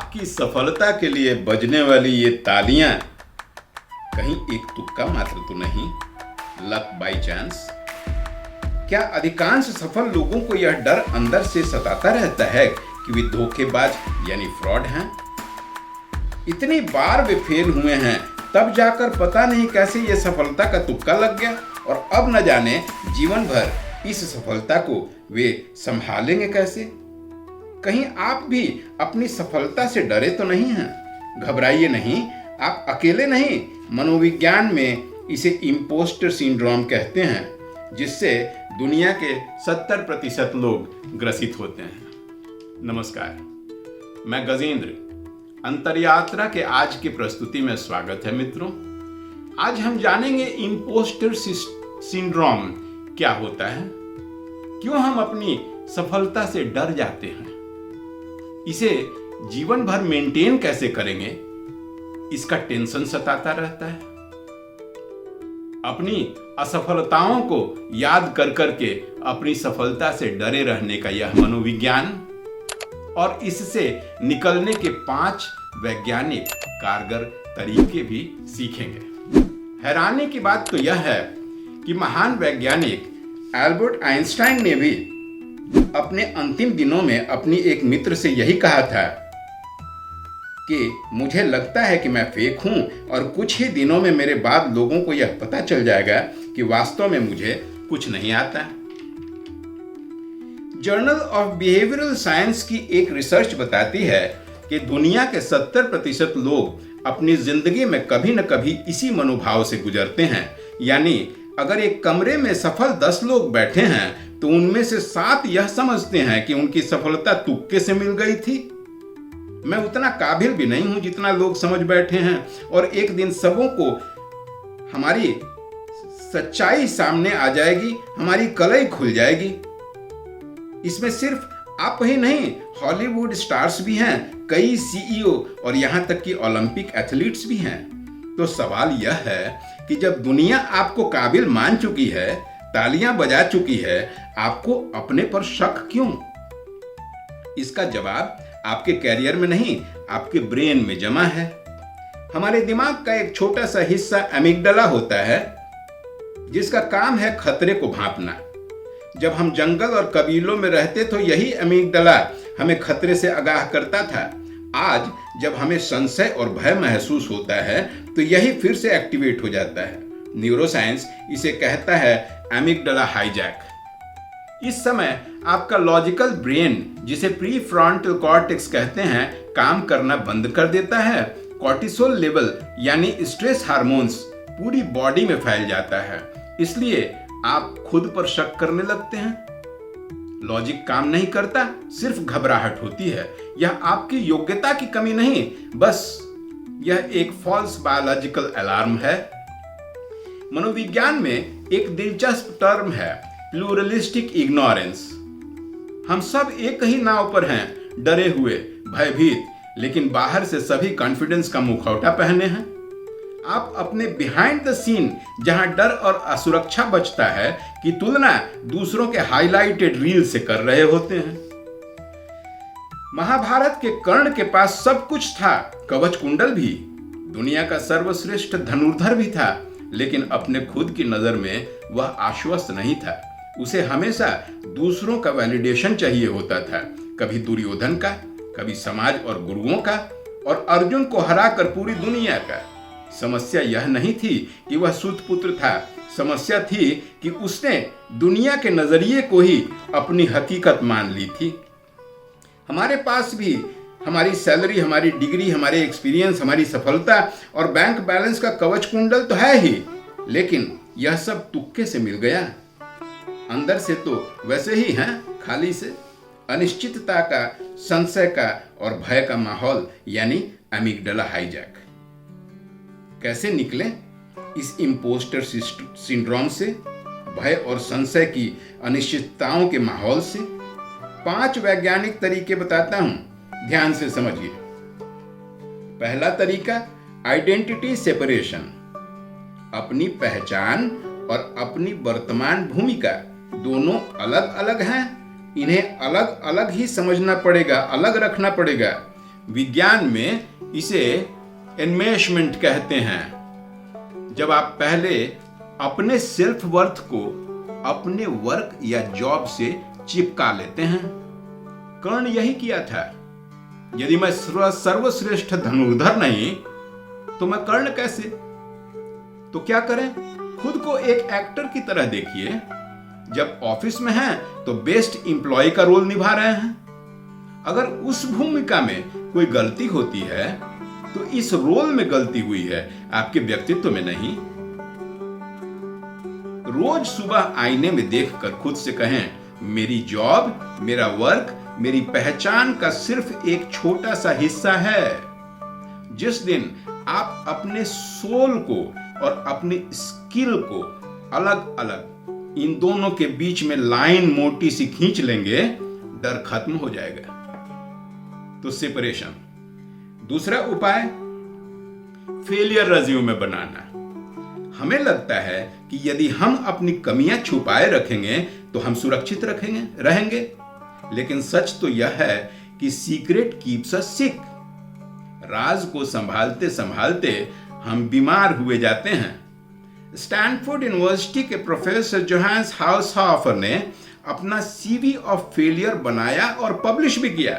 आपकी सफलता के लिए बजने वाली ये तालियां कहीं एक तुक्का मात्र तो नहीं, लक बाय चांस? क्या अधिकांश सफल लोगों को यह डर अंदर से सताता रहता है कि वे धोखेबाज यानी फ्रॉड हैं? इतनी बार वे फेल हुए हैं, तब जाकर पता नहीं कैसे ये सफलता का तुक्का लग गया, और अब न जाने जीवन भर इस सफलता को वे संभालेंगे कैसे? कहीं आप भी अपनी सफलता से डरे तो नहीं हैं? घबराइए नहीं, आप अकेले नहीं। मनोविज्ञान में इसे इम्पोस्टर सिंड्रोम कहते हैं, जिससे दुनिया के 70% लोग ग्रसित होते हैं। नमस्कार, मैं गजेंद्र। अंतरयात्रा के आज की प्रस्तुति में स्वागत है मित्रों। आज हम जानेंगे इम्पोस्टर सिंड्रोम क्या होता है, क्यों हम अपनी सफलता से डर जाते हैं, इसे जीवन भर मेंटेन कैसे करेंगे, इसका टेंशन सताता रहता है। अपनी असफलताओं को याद कर करके अपनी सफलता से डरे रहने का यह मनोविज्ञान और इससे निकलने के 5 वैज्ञानिक कारगर तरीके भी सीखेंगे। हैरानी की बात तो यह है कि महान वैज्ञानिक एल्बर्ट आइंस्टाइन ने भी अपने अंतिम दिनों में अपनी एक मित्र से यही कहा था कि मुझे लगता है कि मैं फेक हूं और कुछ ही दिनों में मेरे बाद लोगों को यह पता चल जाएगा कि वास्तव में मुझे कुछ नहीं आता। जर्नल ऑफ बिहेवियरल साइंस की एक रिसर्च बताती है कि दुनिया के 70% लोग अपनी जिंदगी में कभी न कभी इसी मनोभाव से गुजरते हैं। यानी अगर एक कमरे में सफल 10 लोग बैठे हैं तो उनमें से 7 यह समझते हैं कि उनकी सफलता तुक्के से मिल गई थी। मैं उतना काबिल भी नहीं हूं जितना लोग समझ बैठे हैं, और एक दिन सबों को हमारी सच्चाई सामने आ जाएगी, हमारी कलई खुल जाएगी। इसमें सिर्फ आप ही नहीं, हॉलीवुड स्टार्स भी हैं, कई सीईओ और यहां तक कि ओलंपिक एथलीट्स भी हैं। तो सवाल यह है कि जब दुनिया आपको काबिल मान चुकी है, तालियां बजा चुकी है, आपको अपने पर शक क्यों? इसका जवाब आपके कैरियर में नहीं, आपके ब्रेन में जमा है। हमारे दिमाग का एक छोटा सा हिस्सा एमिगडाला होता है, जिसका काम है खतरे को भांपना। जब हम जंगल और कबीलों में रहते तो यही एमिगडाला हमें खतरे से आगाह करता था। आज जब हमें संशय और भय महसूस होता है तो यही फिर से एक्टिवेट हो जाता है। न्यूरोसाइंस इसे कहता है एमिगडाला हाईजैक। इस समय आपका लॉजिकल ब्रेन, जिसे प्री फ्रंटल कॉर्टेक्स कहते हैं, काम करना बंद कर देता है। कॉर्टिसोल लेवल यानी स्ट्रेस हार्मोन्स पूरी बॉडी में फैल जाता है, इसलिए आप खुद पर शक करने लगते हैं। लॉजिक काम नहीं करता, सिर्फ घबराहट होती है। यह आपकी योग्यता की कमी नहीं, बस यह एक फॉल्स बायोलॉजिकल अलार्म है। मनोविज्ञान में एक दिलचस्प टर्म है प्लूरलिस्टिक इग्नोरेंस। हम सब एक ही नाव पर हैं, डरे हुए, भयभीत, लेकिन बाहर से सभी कॉन्फिडेंस का मुखौटा पहने हैं। आप अपने बिहाइंड द सीन, जहां डर और असुरक्षा बचता है, की तुलना दूसरों के हाईलाइटेड रील से कर रहे होते हैं। महाभारत के कर्ण के पास सब कुछ था, कवच कुंडल भी, दुनिया का सर्वश्रेष्ठ धनुर्धर भी था, लेकिन अपने खुद की नजर में वह आश्वस्त नहीं था। उसे हमेशा दूसरों का वैलिडेशन चाहिए होता था, कभी दुर्योधन का, कभी समाज और गुरुओं का, और अर्जुन को हराकर पूरी दुनिया का। समस्या यह नहीं थी कि वह सूत पुत्र था, समस्या थी कि उसने दुनिया के नजरिए को ही अपनी हकीकत मान ली थी। हमारे पास भी हमारी सैलरी, हमारी डिग्री, हमारे एक्सपीरियंस, हमारी सफलता और बैंक बैलेंस का कवच कुंडल तो है ही, लेकिन यह सब तुक्के से मिल गया। अंदर से तो वैसे ही हैं, खाली से। अनिश्चितता का, संशय का और भय का माहौल, यानी एमिगडाला हाईजैक। कैसे निकलें इस इम्पोस्टर सिंड्रोम से, भय और संशय की अनिश्चितताओं के माहौल से? 5 वैज्ञानिक तरीके बताता हूं, ध्यान से समझिए। पहला तरीका, आइडेंटिटी सेपरेशन। अपनी पहचान और अपनी वर्तमान भूमिका दोनों अलग अलग हैं, इन्हें अलग अलग ही समझना पड़ेगा, अलग रखना पड़ेगा। विज्ञान में इसे एनमेशमेंट कहते हैं। जब आप पहले अपने सेल्फ वर्थ को अपने वर्क या जॉब से चिपका लेते हैं। कर्ण यही किया था। यदि मैं सर्वश्रेष्ठ धनुर्धर नहीं तो मैं कर्ण कैसे? तो क्या करें? खुद को एक एक्टर की तरह देखिए। जब ऑफिस में हैं तो बेस्ट एम्प्लॉय का रोल निभा रहे हैं। अगर उस भूमिका में कोई गलती होती है तो इस रोल में गलती हुई है, आपके व्यक्तित्व में नहीं। रोज सुबह आईने में देखकर खुद से कहें, मेरी जॉब, मेरा वर्क, मेरी पहचान का सिर्फ एक छोटा सा हिस्सा है। जिस दिन आप अपने सोल को और अपनी स्किल को अलग अलग, इन दोनों के बीच में लाइन मोटी सी खींच लेंगे, डर खत्म हो जाएगा। तो सेपरेशन। दूसरा उपाय, फेलियर रिज्यूमे बनाना। हमें लगता है कि यदि हम अपनी कमियां छुपाए रखेंगे तो हम सुरक्षित रहेंगे। लेकिन सच तो यह है कि सीक्रेट कीप्स अस सिक। राज को संभालते संभालते हम बीमार हुए जाते हैं। स्टैनफोर्ड यूनिवर्सिटी के प्रोफेसर जोहान्स हाउसहॉफर ने अपना सीवी ऑफ फेलियर बनाया और पब्लिश भी किया।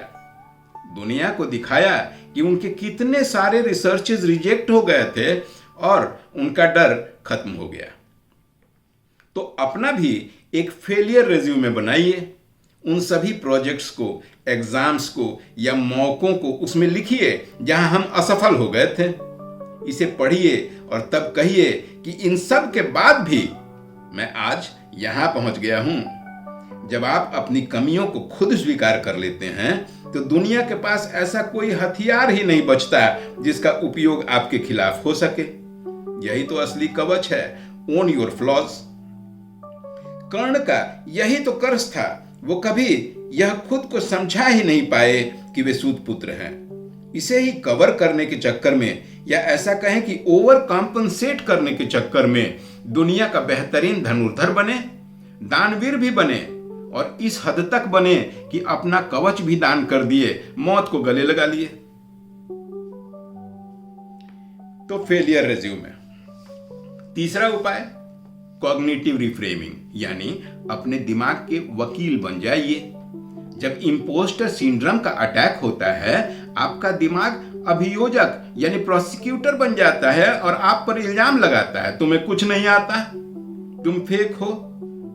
दुनिया को दिखाया कि उनके कितने सारे रिसर्चेस रिजेक्ट हो गए थे और उनका डर खत्म हो गया। तो अपना भी एक फेलियर रिज्यूमे बनाइए। उन सभी प्रोजेक्ट्स को, एग्जाम्स को या मौकों को उसमें लिखिए जहां हम असफल हो गए थे। इसे पढ़िए और तब कहिए कि इन सब के बाद भी मैं आज यहां पहुंच गया हूं। जब आप अपनी कमियों को खुद स्वीकार कर लेते हैं तो दुनिया के पास ऐसा कोई हथियार ही नहीं बचता जिसका उपयोग आपके खिलाफ हो सके। यही तो असली कवच है, ओन योर फ्लॉज। कर्ण का यही तो कर्ज था। वो कभी यह खुद को समझा ही नहीं पाए कि वे सूत पुत्र हैं। इसे ही कवर करने के चक्कर में, या ऐसा कहें कि ओवर कॉम्पनसेट करने के चक्कर में, दुनिया का बेहतरीन धनुर्धर बने, दानवीर भी बने और इस हद तक बने कि अपना कवच भी दान कर दिए, मौत को गले लगा लिए। तो फेलियर रिज्यूमे। तीसरा उपाय, कॉग्निटिव रिफ्रेमिंग, यानी अपने दिमाग के वकील बन जाइए। जब इम्पोस्टर सिंड्रोम का अटैक होता है, आपका दिमाग अभियोजक यानी प्रोसिक्यूटर बन जाता है और आप पर इल्जाम लगाता है, तुम्हें कुछ नहीं आता, तुम फेक हो,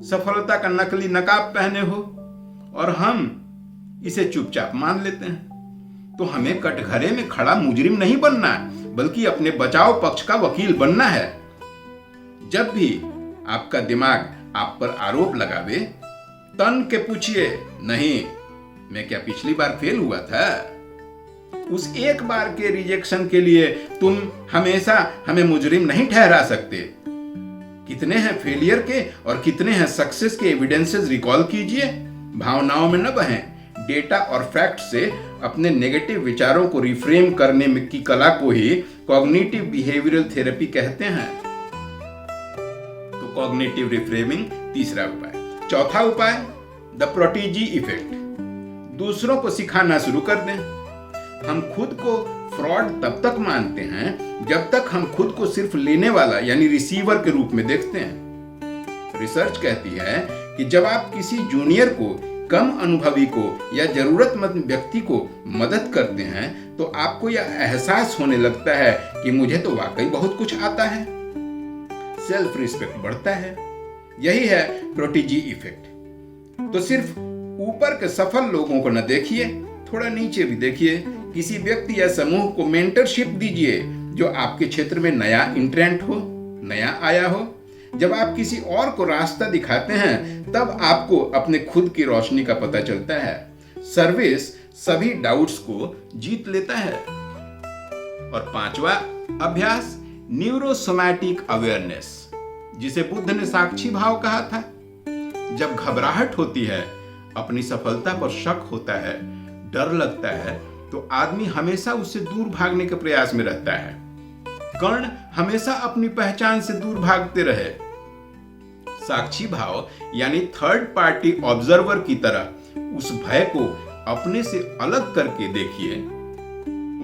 सफलता का नकली नकाब पहने हो, और हम इसे चुपचाप मान लेते हैं। तो हमें कटघरे में खड़ा मुजरिम नहीं बनना, बल्कि अपने बचाव पक्ष का वकील बनना है। जब भी आपका दिमाग आप पर आरोप लगावे, तन के पूछिए, नहीं, मैं क्या पिछली बार फेल हुआ था? उस एक बार के रिजेक्शन के लिए तुम हमेशा हमें मुजरिम नहीं ठहरा सकते। कितने हैं फेलियर के और कितने हैं सक्सेस के एविडेंसेस रिकॉल कीजिए। भावनाओं में न बहें। डेटा और फैक्ट से अपने नेगेटिव विचारों को रिफ्रेम करने की कला को ही कॉग्निटिव बिहेवियरल थेरेपी कहते हैं। तो कॉग्निटिव रिफ्रेमिंग तीसरा उपाय। चौथा उपाय, द प्रोटेजी इफेक्ट। दूसरों को सिखाना शुरू कर दें। हम खुद को फ्रॉड तब तक मानते हैं जब तक हम खुद को सिर्फ लेने वाला यानी रिसीवर के रूप में देखते हैं। रिसर्च कहती है कि जब आप किसी जूनियर को, कम अनुभवी को या जरूरतमंद व्यक्ति को मदद करते हैं तो आपको यह एहसास होने लगता है कि मुझे तो वाकई बहुत कुछ आता है। सेल्फ रिस्पेक्ट बढ़ता है। यही है प्रोटेजी इफेक्ट। तो सिर्फ ऊपर के सफल लोगों को न देखिए, थोड़ा नीचे भी देखिए। किसी व्यक्ति या समूह को मेंटरशिप दीजिए जो आपके क्षेत्र में नया इंट्रेंट हो, नया आया हो। जब आप किसी और को रास्ता दिखाते हैं तब आपको अपने खुद की रोशनी का पता चलता है। सर्विस सभी डाउट्स को जीत लेता है। और पांचवा अभ्यास, न्यूरोसोमैटिक अवेयरनेस, जिसे बुद्ध ने साक्षी भाव कहा था। जब घबराहट होती है, अपनी सफलता पर शक होता है, डर लगता है, तो आदमी हमेशा उससे दूर भागने के प्रयास में रहता है। कर्ण हमेशा अपनी पहचान से दूर भागते रहे। साक्षी भाव यानी थर्ड पार्टी ऑब्जर्वर की तरह उस भय को अपने से अलग करके देखिए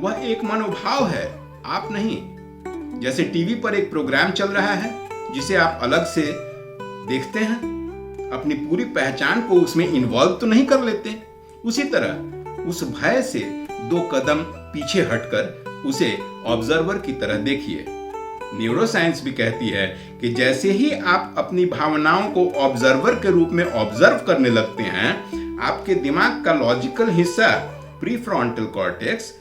वह एक मनोभाव है, आप नहीं। जैसे टीवी पर एक प्रोग्राम चल रहा है जिसे आप अलग से देखते हैं, अपनी पूरी पहचान को उसमें इन्वॉल्व तो नहीं कर लेते। उसी तरह उस भय से 2 कदम पीछे हटकर उसे ऑब्जर्वर की तरह देखिए। न्यूरोसाइंस भी कहती है कि जैसे ही आप अपनी भावनाओं को ऑब्जर्वर के रूप में ऑब्जर्व करने लगते हैं, आपके दिमाग का लॉजिकल हिस्सा प्रीफ्रंटल कॉर्टेक्स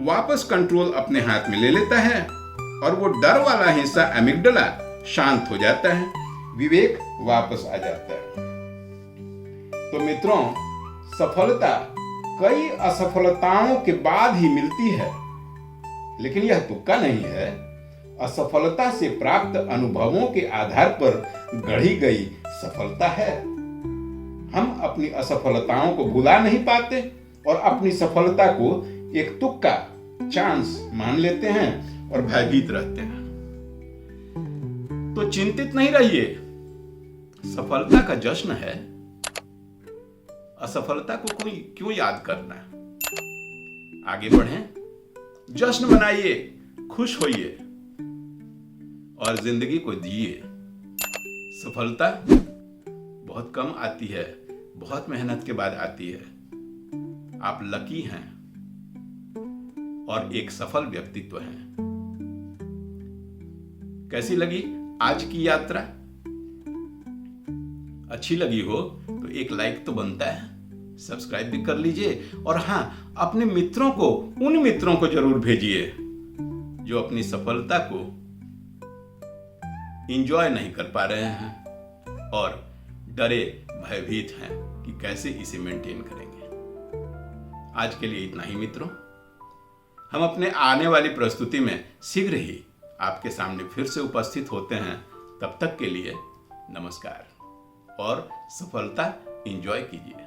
वापस कंट्रोल अपने हाथ में ले लेता है और वो डर वाला हिस्सा एमिग्डाला शांत हो जाता है, विवेक वापस आ जाता है। तो मित्रों, सफलता कई असफलताओं के बाद ही मिलती है, लेकिन यह तुक्का नहीं है। असफलता से प्राप्त अनुभवों के आधार पर गढ़ी गई सफलता है। हम अपनी असफलताओं को भुला नहीं पाते और अपनी सफलता को एक तुक्का, चांस मान लेते हैं और भयभीत रहते हैं। तो चिंतित नहीं रहिए, सफलता का जश्न है। असफलता को कोई क्यों याद करना? आगे बढ़ें, जश्न मनाइए, खुश होइए और जिंदगी को जिए। सफलता बहुत कम आती है, बहुत मेहनत के बाद आती है। आप लकी हैं और एक सफल व्यक्तित्व हैं। कैसी लगी आज की यात्रा? अच्छी लगी हो तो एक लाइक तो बनता है, सब्सक्राइब भी कर लीजिए और हाँ, अपने मित्रों को, उन मित्रों को जरूर भेजिए जो अपनी सफलता को एंजॉय नहीं कर पा रहे हैं और डरे भयभीत हैं कि कैसे इसे मेंटेन करेंगे। आज के लिए इतना ही मित्रों। हम अपने आने वाली प्रस्तुति में शीघ्र ही आपके सामने फिर से उपस्थित होते हैं। तब तक के लिए नमस्कार और सफलता एंजॉय कीजिए।